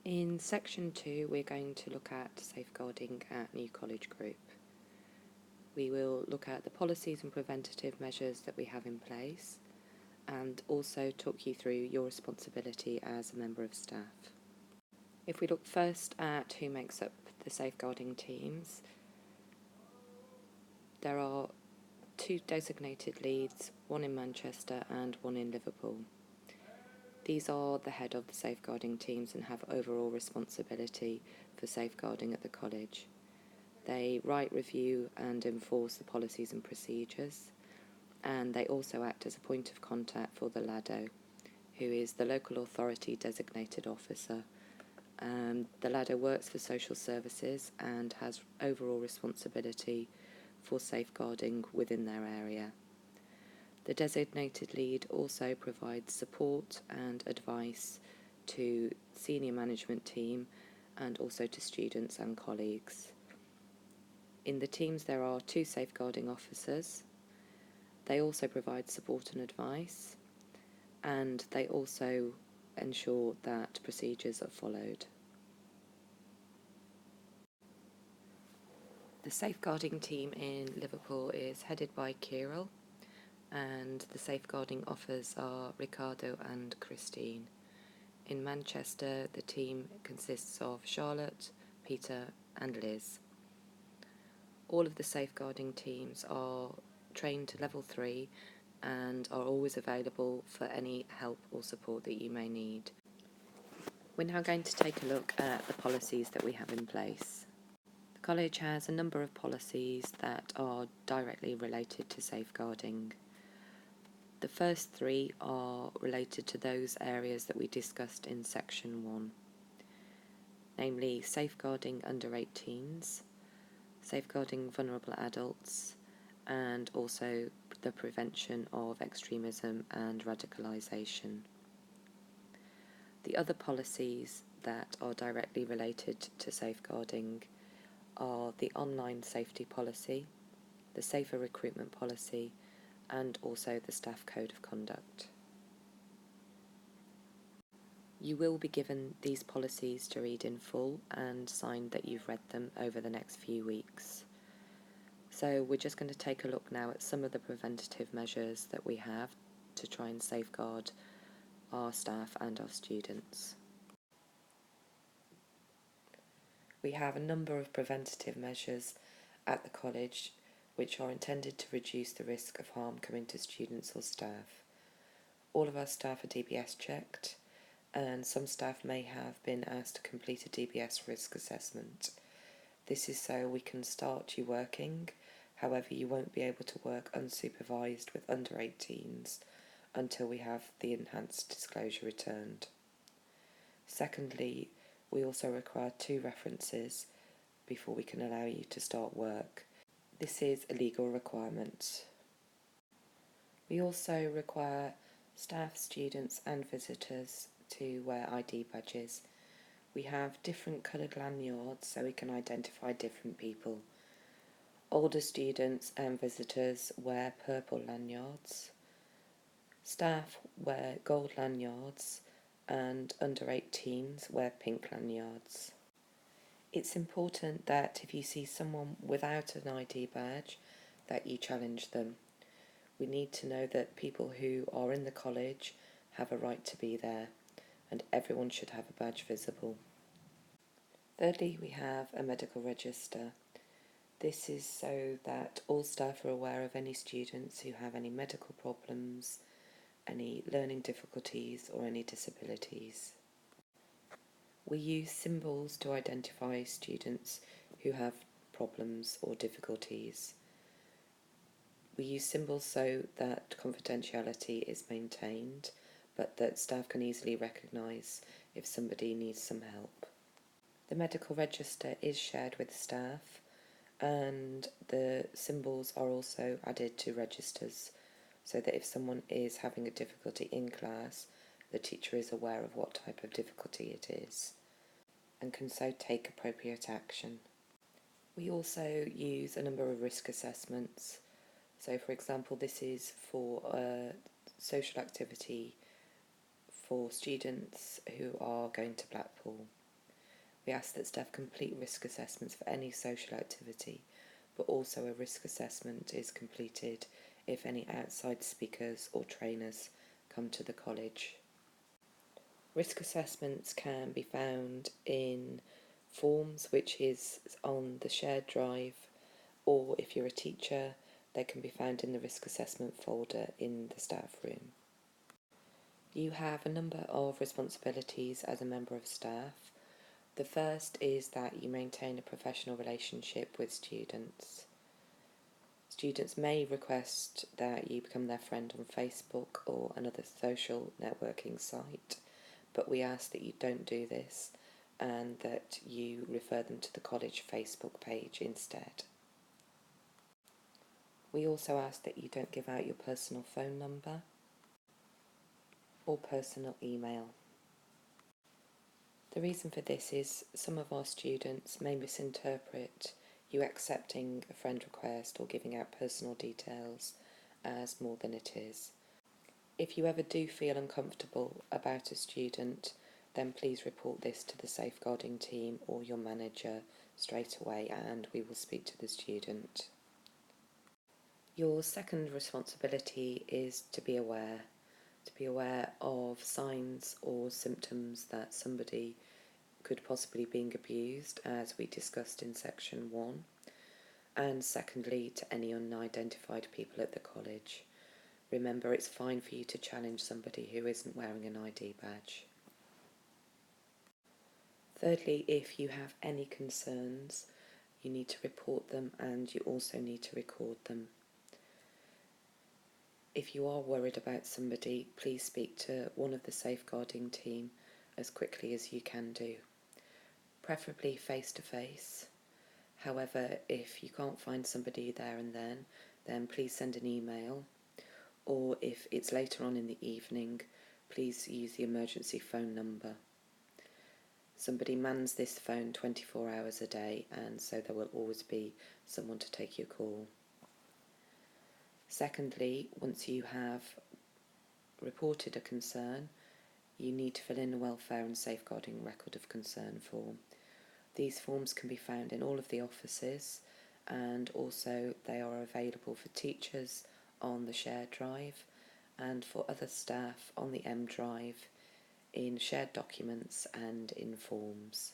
In section 2, we're going to look at safeguarding at New College Group. We will look at the policies and preventative measures that we have in place and also talk you through your responsibility as a member of staff. If we look first at who makes up the safeguarding teams, there are 2 designated leads, one in Manchester and one in Liverpool. These are the head of the safeguarding teams and have overall responsibility for safeguarding at the college. They write, review and enforce the policies and procedures, and they also act as a point of contact for the LADO, who is the local authority designated officer. The LADO works for social services and has overall responsibility for safeguarding within their area. The designated lead also provides support and advice to senior management team and also to students and colleagues. In the teams there are 2 safeguarding officers. They also provide support and advice, and they also ensure that procedures are followed. The safeguarding team in Liverpool is headed by Kirill, and the safeguarding officers are Ricardo and Christine. In Manchester, the team consists of Charlotte, Peter and Liz. All of the safeguarding teams are trained to level 3 and are always available for any help or support that you may need. We're now going to take a look at the policies that we have in place. The college has a number of policies that are directly related to safeguarding. The first 3 are related to those areas that we discussed in section 1, namely safeguarding under 18s, safeguarding vulnerable adults, and also the prevention of extremism and radicalisation. The other policies that are directly related to safeguarding are the online safety policy, the safer recruitment policy, and also the staff code of conduct. You will be given these policies to read in full and sign that you've read them over the next few weeks. So we're just going to take a look now at some of the preventative measures that we have to try and safeguard our staff and our students. We have a number of preventative measures at the college which are intended to reduce the risk of harm coming to students or staff. All of our staff are DBS checked, and some staff may have been asked to complete a DBS risk assessment. This is so we can start you working. However, you won't be able to work unsupervised with under 18s until we have the enhanced disclosure returned. Secondly, we also require 2 references before we can allow you to start work. This is a legal requirement. We also require staff, students and visitors to wear ID badges. We have different coloured lanyards so we can identify different people. Older students and visitors wear purple lanyards. Staff wear gold lanyards, and under 18s wear pink lanyards. It's important that if you see someone without an ID badge, that you challenge them. We need to know that people who are in the college have a right to be there, and everyone should have a badge visible. Thirdly, we have a medical register. This is so that all staff are aware of any students who have any medical problems, any learning difficulties or any disabilities. We use symbols to identify students who have problems or difficulties. We use symbols so that confidentiality is maintained, but that staff can easily recognise if somebody needs some help. The medical register is shared with staff, and the symbols are also added to registers so that if someone is having a difficulty in class, the teacher is aware of what type of difficulty it is and can so take appropriate action. We also use a number of risk assessments. So for example, this is for a social activity for students who are going to Blackpool. We ask that staff complete risk assessments for any social activity, but also a risk assessment is completed if any outside speakers or trainers come to the college. Risk assessments can be found in forms, which is on the shared drive, or if you're a teacher, they can be found in the risk assessment folder in the staff room. You have a number of responsibilities as a member of staff. The first is that you maintain a professional relationship with students. Students may request that you become their friend on Facebook or another social networking site, but we ask that you don't do this and that you refer them to the college Facebook page instead. We also ask that you don't give out your personal phone number or personal email. The reason for this is some of our students may misinterpret you accepting a friend request or giving out personal details as more than it is. If you ever do feel uncomfortable about a student, then please report this to the safeguarding team or your manager straight away and we will speak to the student. Your second responsibility is to be aware of signs or symptoms that somebody could possibly be being abused, as we discussed in section 1, and secondly to any unidentified people at the college. Remember, it's fine for you to challenge somebody who isn't wearing an ID badge. Thirdly, if you have any concerns, you need to report them and you also need to record them. If you are worried about somebody, please speak to one of the safeguarding team as quickly as you can do, preferably face to face. However, if you can't find somebody there and then please send an email, or if it's later on in the evening, please use the emergency phone number. Somebody mans this phone 24 hours a day, and so there will always be someone to take your call. Secondly, once you have reported a concern, you need to fill in a welfare and safeguarding record of concern form. These forms can be found in all of the offices, and also they are available for teachers on the shared drive and for other staff on the M drive in shared documents and in forms.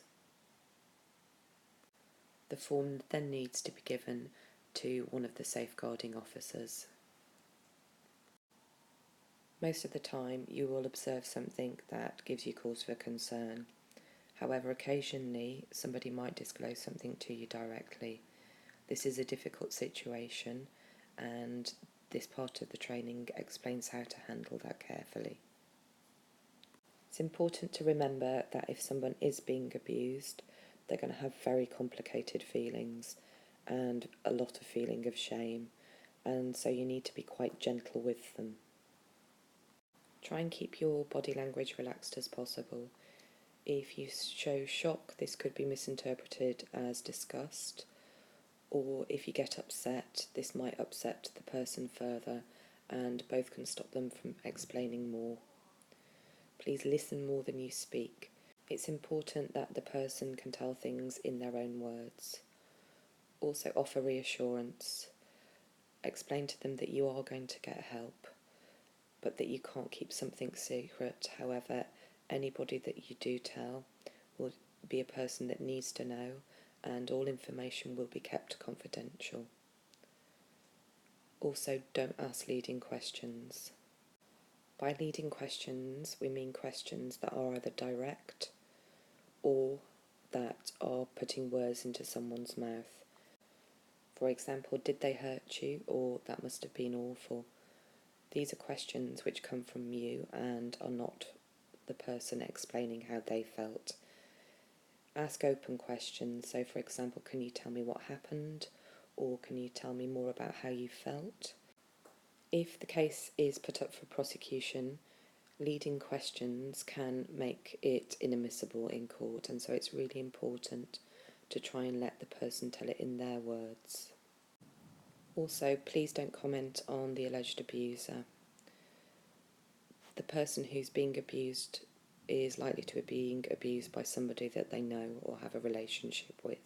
The form then needs to be given to one of the safeguarding officers. Most of the time you will observe something that gives you cause for concern. However, occasionally somebody might disclose something to you directly. This is a difficult situation, and this part of the training explains how to handle that carefully. It's important to remember that if someone is being abused, they're going to have very complicated feelings and a lot of feeling of shame, and so you need to be quite gentle with them. Try and keep your body language relaxed as possible. If you show shock, this could be misinterpreted as disgust, or if you get upset, this might upset the person further, and both can stop them from explaining more. Please listen more than you speak. It's important that the person can tell things in their own words. Also offer reassurance. Explain to them that you are going to get help, but that you can't keep something secret. However, anybody that you do tell will be a person that needs to know, and all information will be kept confidential. Also, don't ask leading questions. By leading questions, we mean questions that are either direct or that are putting words into someone's mouth. For example, did they hurt you? Or that must have been awful. These are questions which come from you and are not the person explaining how they felt. Ask open questions. So, for example, can you tell me what happened? Or can you tell me more about how you felt? If the case is put up for prosecution, leading questions can make it inadmissible in court, and so it's really important to try and let the person tell it in their words. Also, please don't comment on the alleged abuser. The person who's being abused is likely to be being abused by somebody that they know or have a relationship with.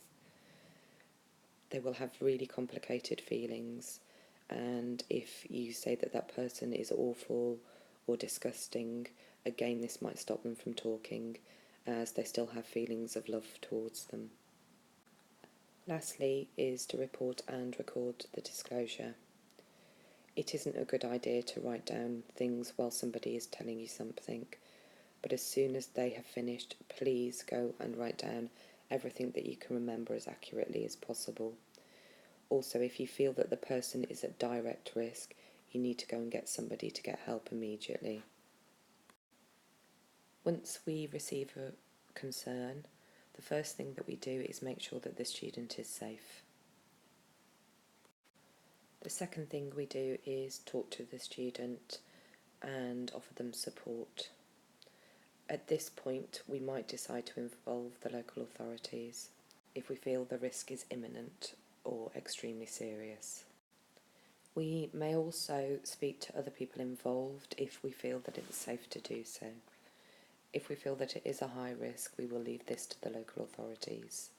They will have really complicated feelings, and if you say that that person is awful or disgusting, again this might stop them from talking, as they still have feelings of love towards them. Lastly is to report and record the disclosure. It isn't a good idea to write down things while somebody is telling you something, but as soon as they have finished, please go and write down everything that you can remember as accurately as possible. Also, if you feel that the person is at direct risk, you need to go and get somebody to get help immediately. Once we receive a concern, the first thing that we do is make sure that the student is safe. The second thing we do is talk to the student and offer them support. At this point, we might decide to involve the local authorities if we feel the risk is imminent or extremely serious. We may also speak to other people involved if we feel that it's safe to do so. If we feel that it is a high risk, we will leave this to the local authorities.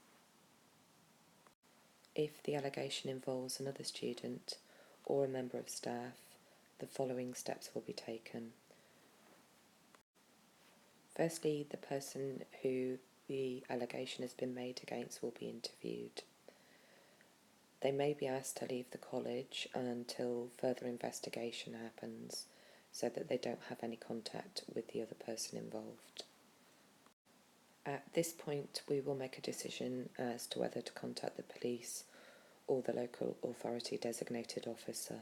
If the allegation involves another student or a member of staff, the following steps will be taken. Firstly, the person who the allegation has been made against will be interviewed. They may be asked to leave the college until further investigation happens, so that they don't have any contact with the other person involved. At this point, we will make a decision as to whether to contact the police or the local authority designated officer.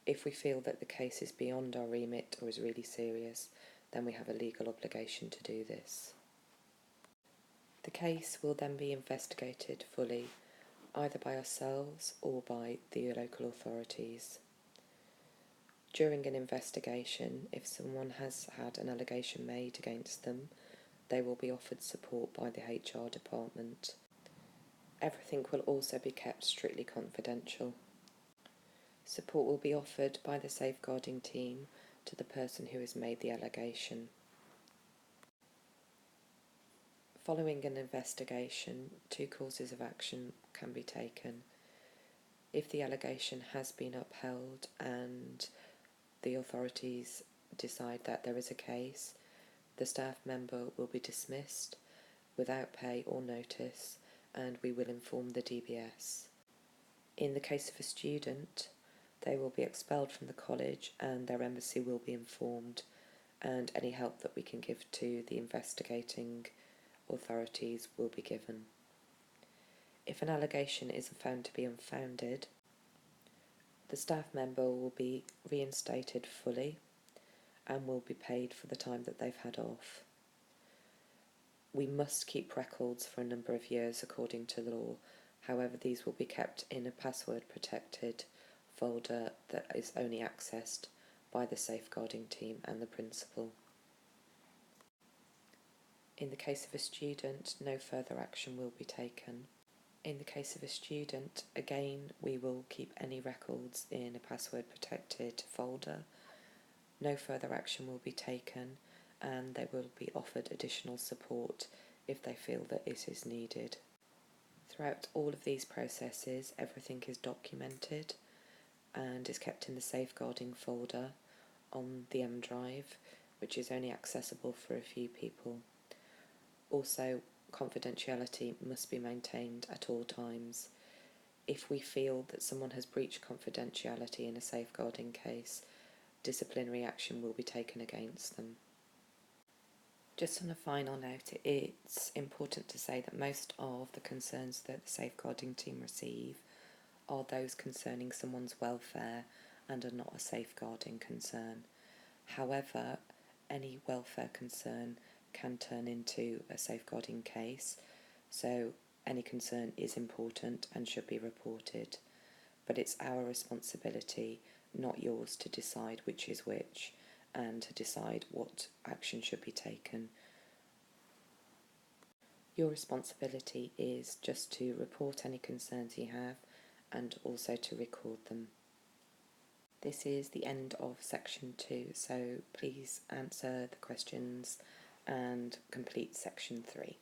If we feel that the case is beyond our remit or is really serious, then we have a legal obligation to do this. The case will then be investigated fully, either by ourselves or by the local authorities. During an investigation, if someone has had an allegation made against them, they will be offered support by the HR department. Everything will also be kept strictly confidential. Support will be offered by the safeguarding team to the person who has made the allegation. Following an investigation, 2 courses of action can be taken. If the allegation has been upheld and the authorities decide that there is a case, the staff member will be dismissed without pay or notice, and we will inform the DBS. In the case of a student, they will be expelled from the college and their embassy will be informed, and any help that we can give to the investigating authorities will be given. If an allegation is found to be unfounded, the staff member will be reinstated fully and will be paid for the time that they've had off. We must keep records for a number of years according to law. However, these will be kept in a password-protected folder that is only accessed by the safeguarding team and the principal. In the case of a student, no further action will be taken. In the case of a student, again, we will keep any records in a password-protected folder. No further action will be taken, and they will be offered additional support if they feel that it is needed. Throughout all of these processes, everything is documented and is kept in the safeguarding folder on the M Drive, which is only accessible for a few people. Also, confidentiality must be maintained at all times. If we feel that someone has breached confidentiality in a safeguarding case, disciplinary action will be taken against them. Just on a final note, it's important to say that most of the concerns that the safeguarding team receive are those concerning someone's welfare and are not a safeguarding concern. However, any welfare concern can turn into a safeguarding case, so any concern is important and should be reported. But it's our responsibility, not yours, to decide which is which and to decide what action should be taken. Your responsibility is just to report any concerns you have and also to record them. This is the end of section 2, so please answer the questions and complete section 3.